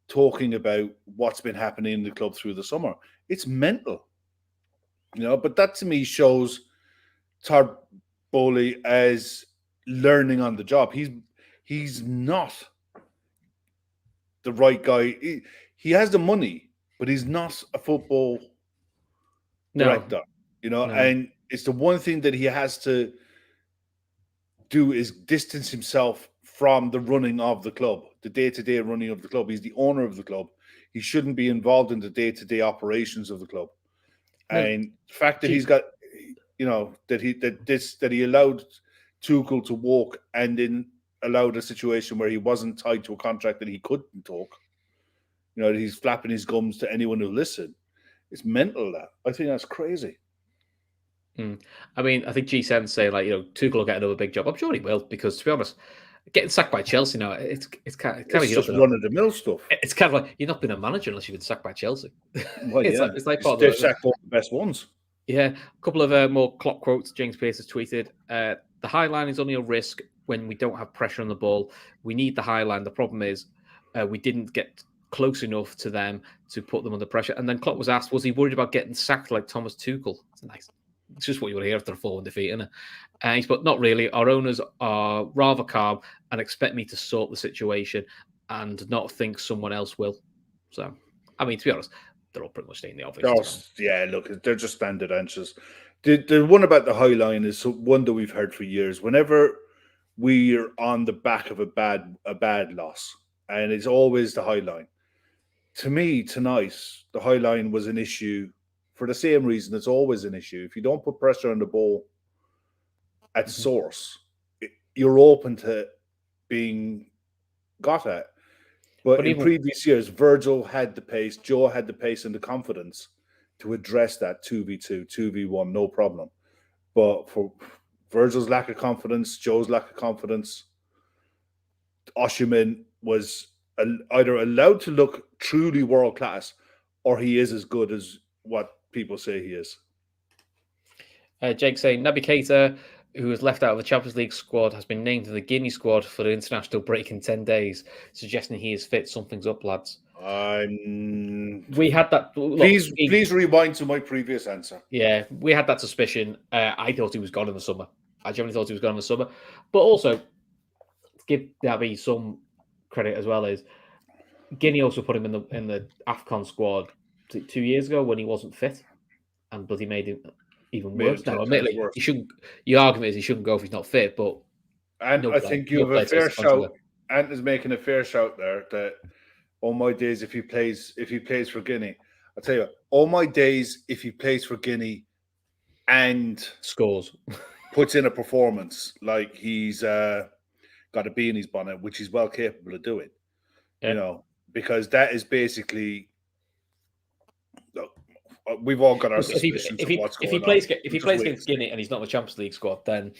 talking about what's been happening in the club through the summer. It's mental, you know. But that to me shows Todd Bowley as learning on the job. He's not the right guy. He has the money, but he's not a football director, you know. No. And it's the one thing that he has to do is distance himself from the running of the club, the day-to-day running of the club. He's the owner of the club. He shouldn't be involved in the day-to-day operations of the club. No. And the fact that he's got, you know, that he allowed Tuchel to walk and then allowed a situation where he wasn't tied to a contract that he couldn't talk. You know, that he's flapping his gums to anyone who listen. It's mental. That I think that's crazy. I mean, I think G7's saying like, you know, Tuchel will get another big job. I'm sure he will, because to be honest, getting sacked by Chelsea now, it's kind of just run of the mill stuff. It's kind of like you're not being a manager unless you've been sacked by Chelsea. Well, it's like they've sacked all the best ones. Yeah, a couple of more Klopp quotes. James Pearce has tweeted: "The high line is only a risk when we don't have pressure on the ball. We need the high line. The problem is we didn't get close enough to them to put them under pressure." And then Klopp was asked, was he worried about getting sacked like Thomas Tuchel? It's nice. It's just what you want to hear after a 4-1 defeat, isn't it? He's but not really. Our owners are rather calm and expect me to sort the situation and not think someone else will. So, I mean, to be honest, they're all pretty much staying in the office. Yeah, look, they're just standard answers. The one about the high line is one that we've heard for years. Whenever we're on the back of a bad loss, and it's always the high line. To me, tonight, the high line was an issue for the same reason it's always an issue. If you don't put pressure on the ball at source, you're open to being got at. But in previous years, Virgil had the pace, Joe had the pace and the confidence to address that 2v2, 2v1, no problem. But for Virgil's lack of confidence, Joe's lack of confidence, Osimhen was either allowed to look truly world-class or he is as good as what people say he is. Jake saying, Naby Keita, who was left out of the Champions League squad, has been named to the Guinea squad for the international break in 10 days, suggesting he is fit. Something's up, lads. We had that. Look, please rewind to my previous answer. Yeah, we had that suspicion. I thought he was gone in the summer. I genuinely thought he was gone in the summer. But also, to give Naby some credit as well, is Guinea also put him in the AFCON squad 2 years ago when he wasn't fit, and bloody made him even worse. Now, admittedly, he shouldn't. Your argument is he shouldn't go if he's not fit, but and I think you have a fair shout. Ant is making a fair shout there that all my days if he plays for Guinea. I'll tell you what, all my days if he plays for Guinea and scores, puts in a performance like he's got a bee in his bonnet, which he's well capable of doing. Yeah. You know, because that is basically. We've all got our suspicions of what's going on. If he plays against Guinea and he's not in the Champions League squad, then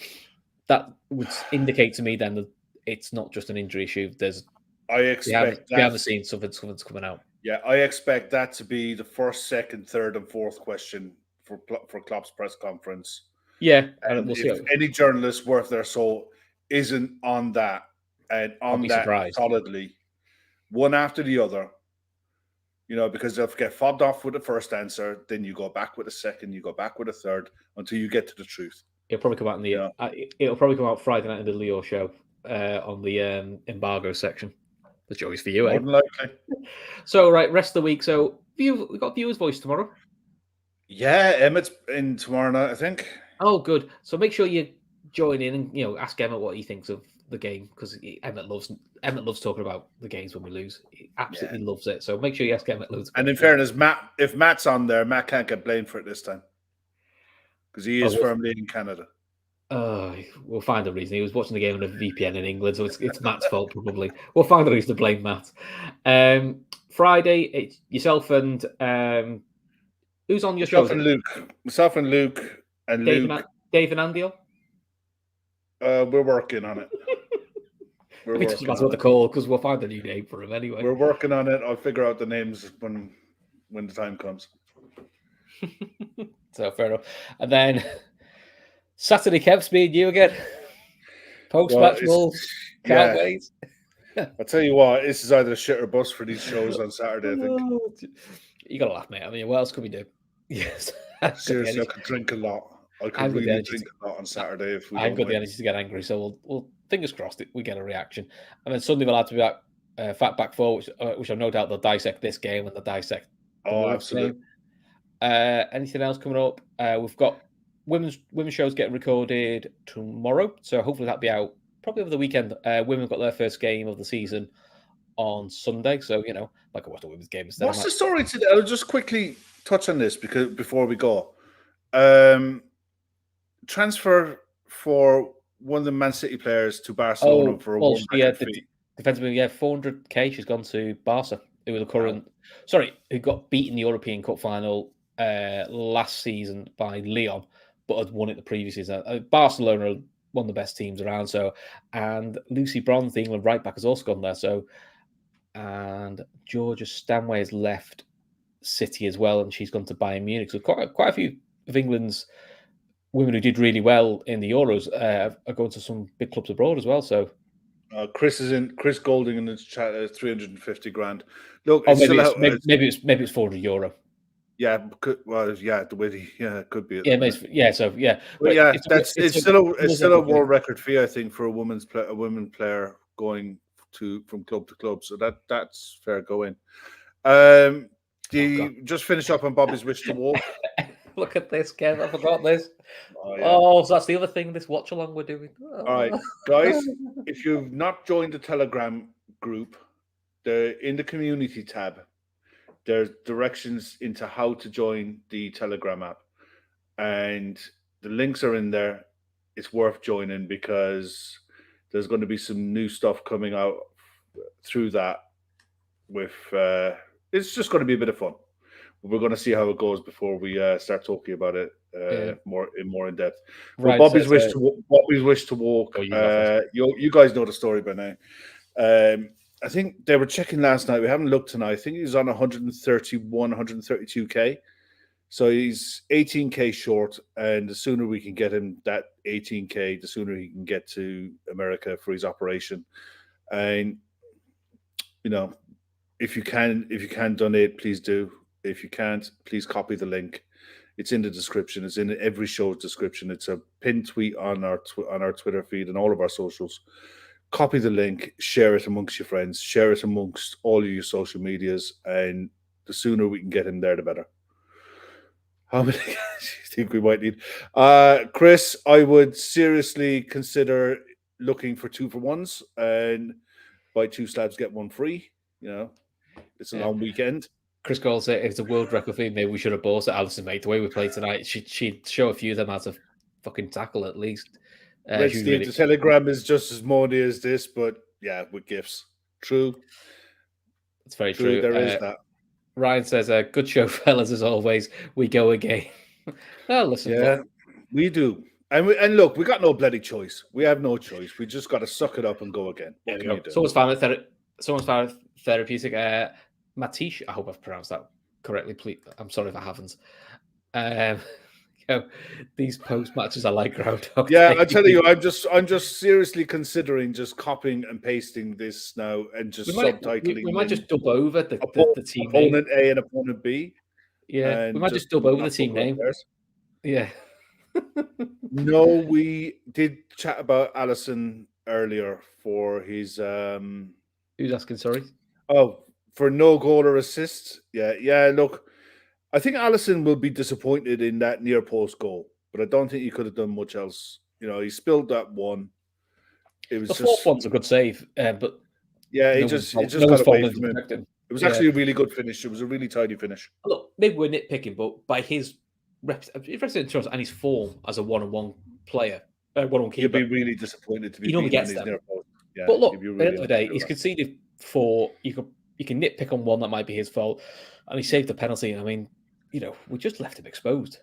that would indicate to me then that it's not just an injury issue. I expect behind the scenes something's coming out. Yeah, I expect that to be the first, second, third, and fourth question for Klopp's press conference. Yeah, and we'll see. If any journalist worth their salt isn't on that and on that surprised. solidly, one after the other, because they'll get fobbed off with the first answer, then you go back with a second, you go back with a third until you get to the truth. It'll probably come out in the. It'll probably come out Friday night in the Leo show on the embargo section. The joys for you, More than likely. So right, rest of the week. So we've got viewers' voice tomorrow. Yeah, Emmett's in tomorrow night, I think. Oh, good. So make sure you join in and ask Emmett what he thinks of the game, because Emmett loves talking about the games when we lose. He absolutely loves it. So make sure you ask Emmett loads. And in fairness, if Matt's on there, Matt can't get blamed for it this time because he is firmly in Canada. We'll find a reason. He was watching the game on a VPN in England, so it's Matt's fault probably. We'll find a reason to blame Matt. Friday, it's yourself and who's on your show? Myself and Luke and Dave and Andy. We're working on it. That's what they call, because we'll find a new name for him anyway. We're working on it. I'll figure out the names when the time comes. So fair enough. And then Saturday, Kev's me and you again. Post-match Wolves. Can't wait. I'll tell you what, this is either a shit or bust for these shows on Saturday, I think. You got to laugh, mate. I mean, what else could we do? Yes. Seriously, I could drink a lot. I could really drink a lot on Saturday if we I've got the energy to get angry, so we'll fingers crossed we get a reaction. And then Sunday we'll have to be back, Fat Back 4, which I've no doubt they'll dissect this game and they'll dissect absolutely. Anything else coming up? We've got women's shows getting recorded tomorrow, so hopefully that'll be out probably over the weekend. Women got their first game of the season on Sunday, so like I watched a women's game instead. What's the story today? I'll just quickly touch on this because before we go. Transfer for one of the Man City players to Barcelona for a defensively, 400k. She's gone to Barca, who were the current, who got beaten the European Cup final last season by Lyon, but had won it the previous season. Barcelona are one of the best teams around. So, and Lucy Bronze, the England right back, has also gone there. So, and Georgia Stanway has left City as well, and she's gone to Bayern Munich. So, quite a few of England's women who did really well in the Euros are going to some big clubs abroad as well. So Chris Golding in the chat, 350 grand. Look, maybe it's 400 euro. Yeah, the way it could be. It's still a world record fee, I think, for a women player going from club to club. So that's fair going. Just finish up on Bobby's wish to walk. Look at this, Kev. I forgot this. So that's the other thing, this watch along we're doing. All right, guys, if you've not joined the Telegram group, in the community tab, there's directions into how to join the Telegram app. And the links are in there. It's worth joining because there's going to be some new stuff coming out through that it's just going to be a bit of fun. We're going to see how it goes before we start talking about it more in depth. Right, Bobby's wish to walk. You guys know the story by now. I think they were checking last night. We haven't looked tonight. I think he's on 132k. So he's 18k short, and the sooner we can get him that 18k, the sooner he can get to America for his operation. And if you can donate, please do. If you can't, please copy the link. It's in the description. It's in every show's description. It's a pinned tweet on our Twitter feed and all of our socials. Copy the link, share it amongst your friends, share it amongst all of your social medias, and the sooner we can get him there, the better. How many do you think we might need? Chris, I would seriously consider looking for 2-for-1s and buy 2 slabs, get 1 free. It's a long weekend. Chris Cole said if it's a world record thing, maybe we should have bought it. Alison, mate, the way we played tonight, she'd show a few of them how to fucking tackle at least. The Telegram is just as moody as this, but yeah, with gifts. True. It's very true. There is that. Ryan says, good show, fellas, as always. We go again. Well, listen. Yeah, we do. And look, we got no bloody choice. We have no choice. We just got to suck it up and go again. What can you do? Someone's found therapeutic. Matish, I hope I've pronounced that correctly. Please, I'm sorry if I haven't. These post matches are like Groundhog Yeah, Day. I tell you, I'm just seriously considering just copying and pasting this now and just subtitling. We might just dub over the team opponent name. A and opponent B. Yeah, and we might just dub over the team name. Yeah. No, we did chat about Alisson earlier for his Who's asking? Sorry. Oh, for no goal or assist. Yeah. Look, I think Alisson will be disappointed in that near post goal, but I don't think he could have done much else. He spilled that one. It was the fourth one's a good save, but yeah, it just got away from him. It was actually a really good finish. It was a really tidy finish. Look, maybe we're nitpicking, but by his reputation and his form as a one-on-one player, one-on-one keeper, he'd be really disappointed to be. He normally gets them. Near post. Yeah, but look, at the end of the day, he's conceded 4. You can nitpick on one that might be his fault, and he saved the penalty. I mean, we just left him exposed.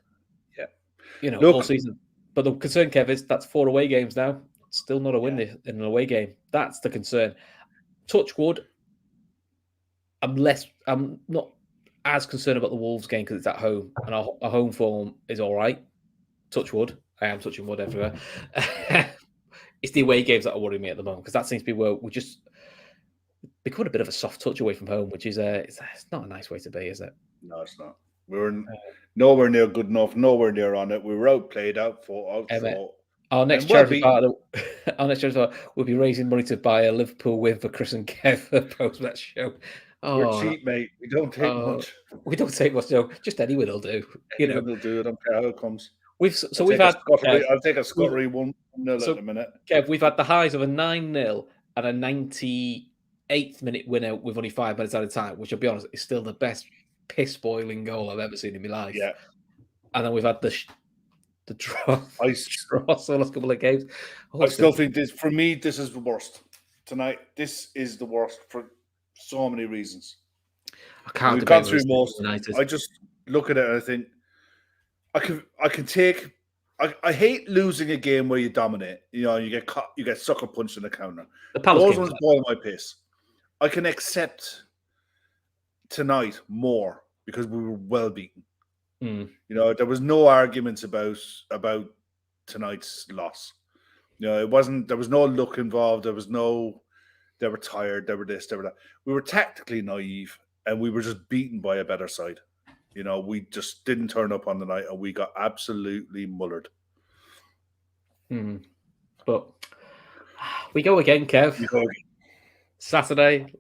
Yeah, all season. But the concern, Kev, is that's 4 away games now. Still not a win in an away game. That's the concern. Touch wood. I'm not as concerned about the Wolves game because it's at home and our home form is all right. Touch wood. I am touching wood everywhere. It's the away games that are worrying me at the moment because that seems to be where we just become a bit of a soft touch away from home, which is it's not a nice way to be, is it? No, it's not. We were nowhere near good enough, nowhere near on it. We were outplayed, outfought. Our next charity part will be raising money to buy a Liverpool win for Chris and Kev for post-match show. We're cheap, mate. We don't take much. We don't take much. No, just any win will do. Anyone will do. I don't care how it comes. I'll take a Scottery 1-0 at the minute. Kev, we've had the highs of a 9-0 and a 98th minute winner with only 5 minutes at a time, which I'll be honest is still the best piss boiling goal I've ever seen in my life. Yeah, and then we've had the draw. So last couple of games. I still think this is the worst tonight. This is the worst for so many reasons. I can't. We've gone through most. I just look at it and I think I can take. I hate losing a game where you dominate. You get caught, you get sucker punched in the counter. Those ones boil my piss. I can accept tonight more because we were well beaten. There was no arguments about tonight's loss. It wasn't. There was no luck involved. There was no. They were tired. They were this. They were that. We were tactically naive, and we were just beaten by a better side. We just didn't turn up on the night, and we got absolutely mullered. But we go again, Kev. You go again. Saturday.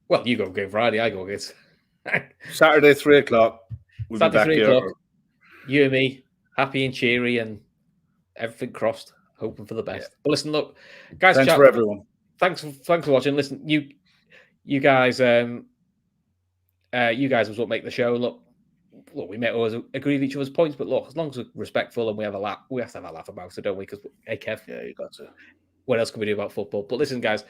Well, you go again Friday. I go again. Saturday, 3:00. We'll Saturday, be back 3:00. You and me, happy and cheery, and everything crossed, hoping for the best. But listen, look, guys. Thanks for everyone. Thanks for watching. Listen, you guys, you guys was what make the show. Look, we may always agree with each other's points, but look, as long as we're respectful and we have a laugh, we have to have a laugh about it, don't we? Because hey, Kev, you got to. What else can we do about football? But listen, guys,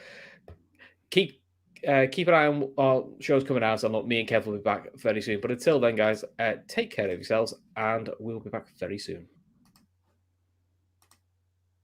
keep an eye on our shows coming out, and look, me and Kev will be back very soon. But until then, guys, take care of yourselves, and we'll be back very soon.